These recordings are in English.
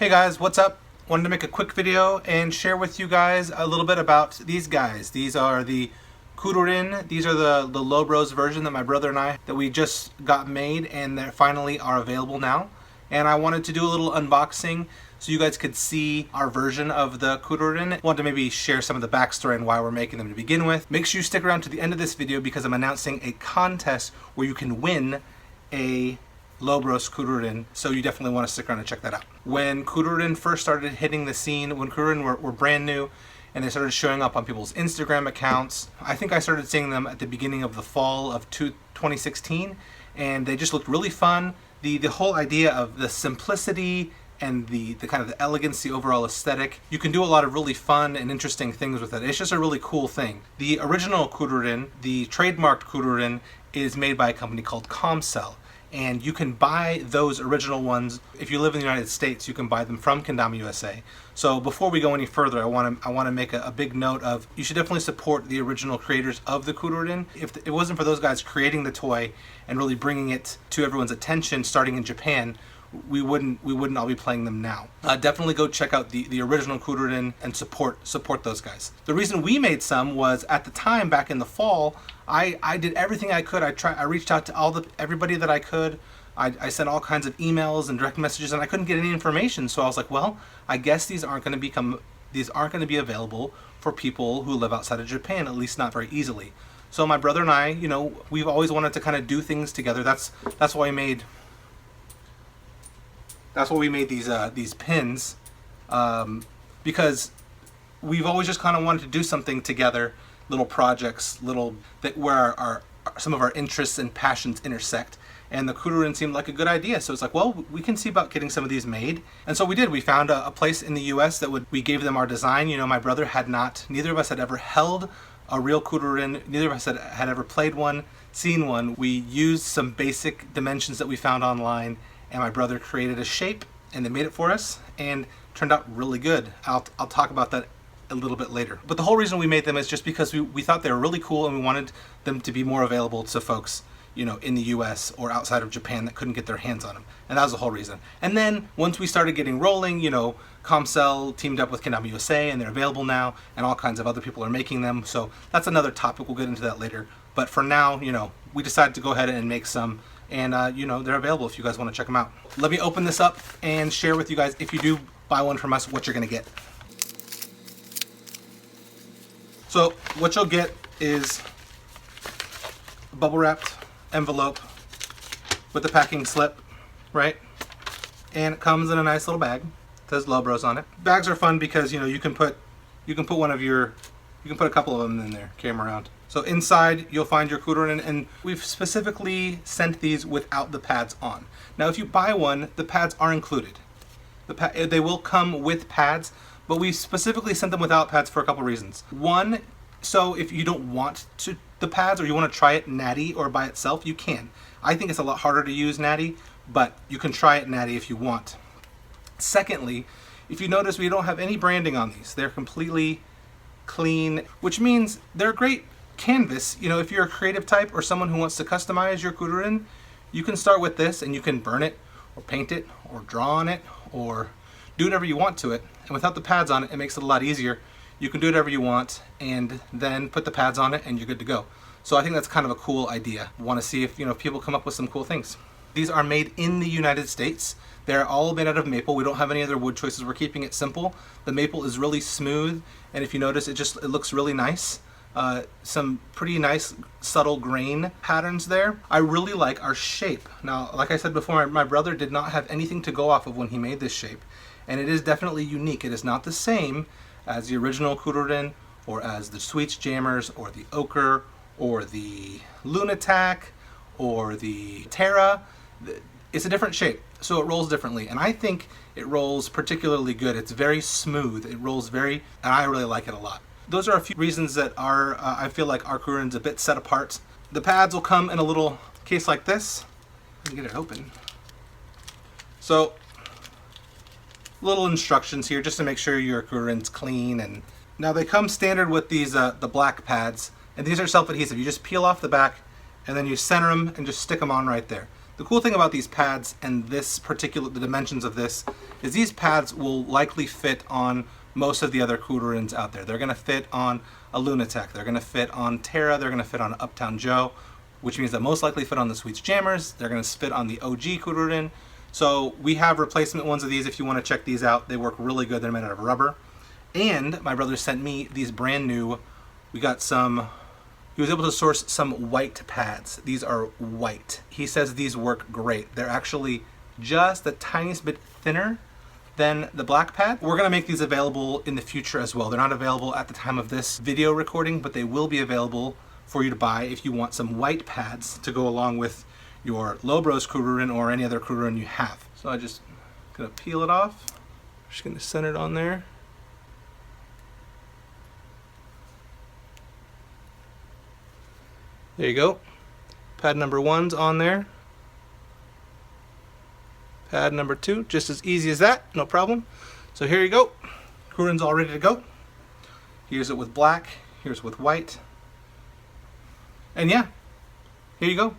Hey guys, what's up? Wanted to make a quick video and share with you guys a little bit about these guys. These are the KURURIN. These are the Lobros version that my brother and I that we just got made, and they finally are available now. And I wanted to do a little unboxing so you guys could see our version of the KURURIN. Wanted to maybe share some of the backstory and why we're making them to begin with. Make sure you stick around to the end of this video because I'm announcing a contest where you can win a Lobros KURURIN, so you definitely want to stick around and check that out. When KURURIN first started hitting the scene, when KURURIN were brand new and they started showing up on people's Instagram accounts, I think I started seeing them at the beginning of the fall of 2016, and they just looked really fun. The whole idea of the simplicity and the kind of the elegance, the overall aesthetic, you can do a lot of really fun and interesting things with it. It's just a really cool thing. The original KURURIN, the trademarked KURURIN, is made by a company called Comcel. And you can buy those original ones. If you live in the United States, you can buy them from Kendama USA. So before we go any further, I want to make a big note of you should definitely support the original creators of the KURURIN. If it wasn't for those guys creating the toy and really bringing it to everyone's attention, starting in Japan, we wouldn't all be playing them now. Definitely go check out the original KURURIN and support those guys. The reason we made some was at the time back in the fall, I did everything I could. I reached out to everybody that I could. I sent all kinds of emails and direct messages, and I couldn't get any information. So I was like, well, I guess these aren't going to be available for people who live outside of Japan, at least not very easily. So my brother and I, we've always wanted to kind of do things together. That's why we made these pins, because we've always just kind of wanted to do something together, little projects, where some of our interests and passions intersect. And the KURURIN seemed like a good idea, so it's like, well, we can see about getting some of these made. And so we did. We found a place in the U.S. we gave them our design. My brother neither of us had ever held a real KURURIN. Neither of us had ever played one, seen one. We used some basic dimensions that we found online, and my brother created a shape, and they made it for us, and turned out really good. I'll talk about that a little bit later. But the whole reason we made them is just because we thought they were really cool, and we wanted them to be more available to folks, in the US or outside of Japan that couldn't get their hands on them. And that was the whole reason. And then once we started getting rolling, Comcel teamed up with Kendama USA, and they're available now, and all kinds of other people are making them. So that's another topic. We'll get into that later. But for now, we decided to go ahead and make some, and they're available if you guys want to check them out. Let me open this up and share with you guys, if you do buy one from us, what you're going to get. So what you'll get is a bubble wrapped envelope with the packing slip, right? And it comes in a nice little bag. It says Lobros on it. Bags are fun because you can put a couple of them in there, carry them around. So inside you'll find your KURURIN, and we've specifically sent these without the pads on. Now if you buy one, the pads are included. They will come with pads, but we specifically sent them without pads for a couple reasons. One, so if you don't want the pads, or you want to try it natty or by itself, you can. I think it's a lot harder to use natty, but you can try it natty if you want. Secondly, if you notice, we don't have any branding on these. They're completely clean, which means they're a great canvas. If you're a creative type or someone who wants to customize your KURURIN, you can start with this and you can burn it or paint it or draw on it or do whatever you want to it. And without the pads on it, it makes it a lot easier. You can do whatever you want and then put the pads on it and you're good to go. So I think that's kind of a cool idea. Want to see if people come up with some cool things. These are made in the United States. They're all made out of maple. We don't have any other wood choices. We're keeping it simple. The maple is really smooth, and if you notice, it looks really nice. Some pretty nice subtle grain patterns there. I really like our shape. Now, like I said before, my brother did not have anything to go off of when he made this shape, and it is definitely unique. It is not the same as the original KURURIN, or as the Sweets Jammers, or the Ochre, or the Lunatac, or the Terra. It's a different shape, so it rolls differently, and I think it rolls particularly good. It's very smooth. It rolls and I really like it a lot. Those are a few reasons that I feel like our KURURIN's a bit set apart. The pads will come in a little case like this. Let me get it open. So, little instructions here just to make sure your KURURIN's clean. And now they come standard with these the black pads, and these are self-adhesive. You just peel off the back and then you center them and just stick them on right there. The cool thing about these pads and the dimensions of this is these pads will likely fit on most of the other KURURINs out there. They're going to fit on a Lunatic, they're going to fit on Terra, they're going to fit on Uptown Joe, which means they'll most likely fit on the Sweets Jammers, they're going to fit on the OG KURURIN. So we have replacement ones of these if you want to check these out. They work really good. They're made out of rubber. And my brother sent me these brand new, he was able to source some white pads. These are white. He says these work great. They're actually just the tiniest bit thinner than the black pad. We're gonna make these available in the future as well. They're not available at the time of this video recording, but they will be available for you to buy if you want some white pads to go along with your Lobros KURURIN or any other KURURIN you have. So I just gonna peel it off. Just gonna center it on there. There you go. Pad number 1's on there. Pad number 2, just as easy as that, no problem. So here you go. KURURIN's all ready to go. Here's it with black, here's with white. And yeah, here you go.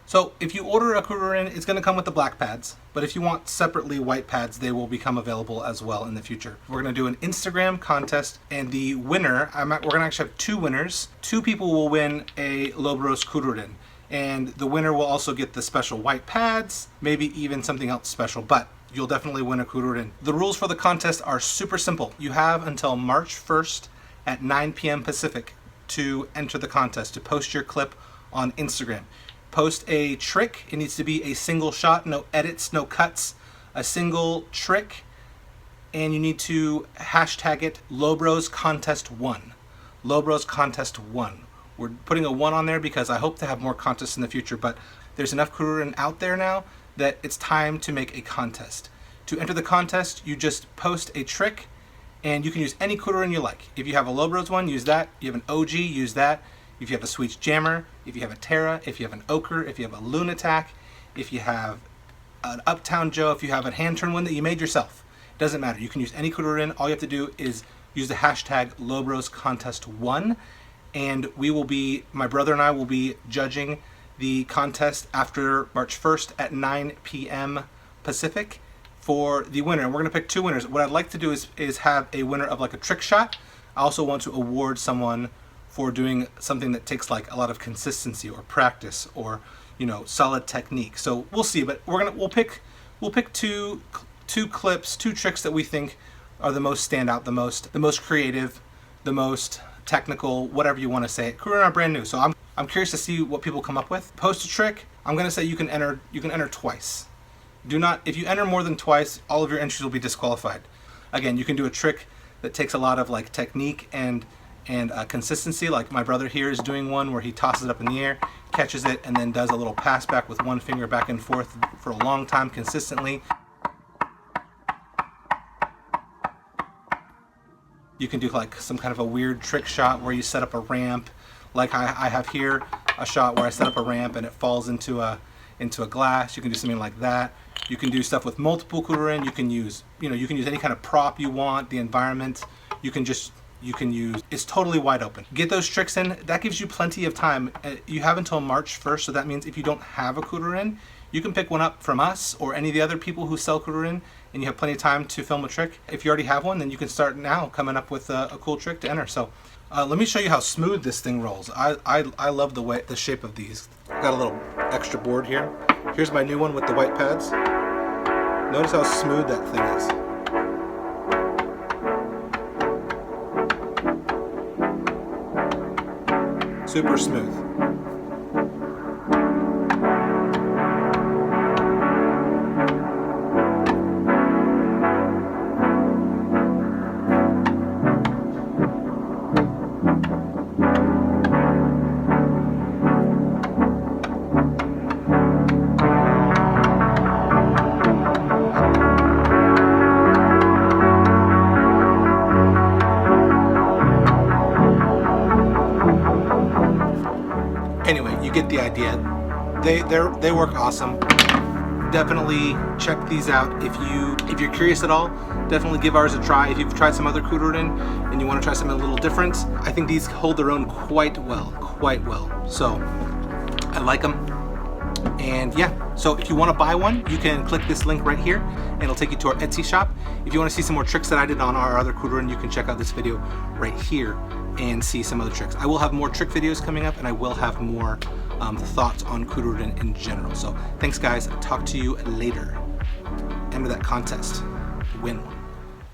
So if you order a KURURIN, it's going to come with the black pads, but if you want separately white pads, they will become available as well in the future. We're going to do an Instagram contest, and the winner, we're going to actually have 2 winners. 2 people will win a Lobros KURURIN, and the winner will also get the special white pads, maybe even something else special, but you'll definitely win a KURURIN. The rules for the contest are super simple. You have until March 1st at 9 p.m. Pacific to enter the contest, to post your clip on Instagram. Post a trick. It needs to be a single shot, no edits, no cuts, a single trick, and you need to hashtag it Lobros Contest 1. Lobros Contest 1. We're putting a 1 on there because I hope to have more contests in the future, but there's enough KURURIN out there now that it's time to make a contest. To enter the contest, you just post a trick, and you can use any KURURIN you like. If you have a Lobros one, use that. You have an OG, use that. If you have a Sweets Jammer, if you have a Terra, if you have an Ochre, if you have a Lunatic, if you have an Uptown Joe, if you have a hand turn one that you made yourself, it doesn't matter. You can use any KURURIN. All you have to do is use the hashtag Lobros Contest 1, and my brother and I will be judging the contest after March 1st at 9 p.m. Pacific for the winner. We're going to pick 2 winners. What I'd like to do is have a winner of like a trick shot. I also want to award someone for doing something that takes like a lot of consistency or practice or, you know, solid technique. So we'll see, but we'll pick 2 clips, 2 tricks that we think are the most standout, the most creative, the most technical, whatever you want to say. KURURIN are brand new, so I'm curious to see what people come up with. Post a trick. I'm gonna say you can enter twice. If you enter more than twice, all of your entries will be disqualified. Again, you can do a trick that takes a lot of like technique and consistency, like my brother here is doing one where he tosses it up in the air, catches it, and then does a little pass back with one finger back and forth for a long time consistently. You can do like some kind of a weird trick shot where you set up a ramp, like I have here, a shot where I set up a ramp and it falls into a glass. You can do something like that. You can do stuff with multiple KURURIN. You can use any kind of prop you want, the environment. You can use, it's totally wide open. Get those tricks in. That gives you plenty of time. You have until March 1st, so that means if you don't have a KURURIN, you can pick one up from us or any of the other people who sell KURURIN, and you have plenty of time to film a trick. If you already have one, then you can start now coming up with a cool trick to enter. So let me show you how smooth this thing rolls. I love the shape of these. I've got a little extra board here. Here's my new one with the white pads. Notice how smooth that thing is. Super smooth. Anyway, you get the idea. They work awesome. Definitely check these out. If you're curious at all, definitely give ours a try. If you've tried some other KURURIN and you want to try something a little different, I think these hold their own quite well. So I like them. And yeah, so if you want to buy one, you can click this link right here and it'll take you to our Etsy shop. If you want to see some more tricks that I did on our other KURURIN, you can check out this video right here and see some other tricks. I will have more trick videos coming up, and I will have more thoughts on KURURIN in general. So thanks guys, talk to you later. Enter that contest, win one.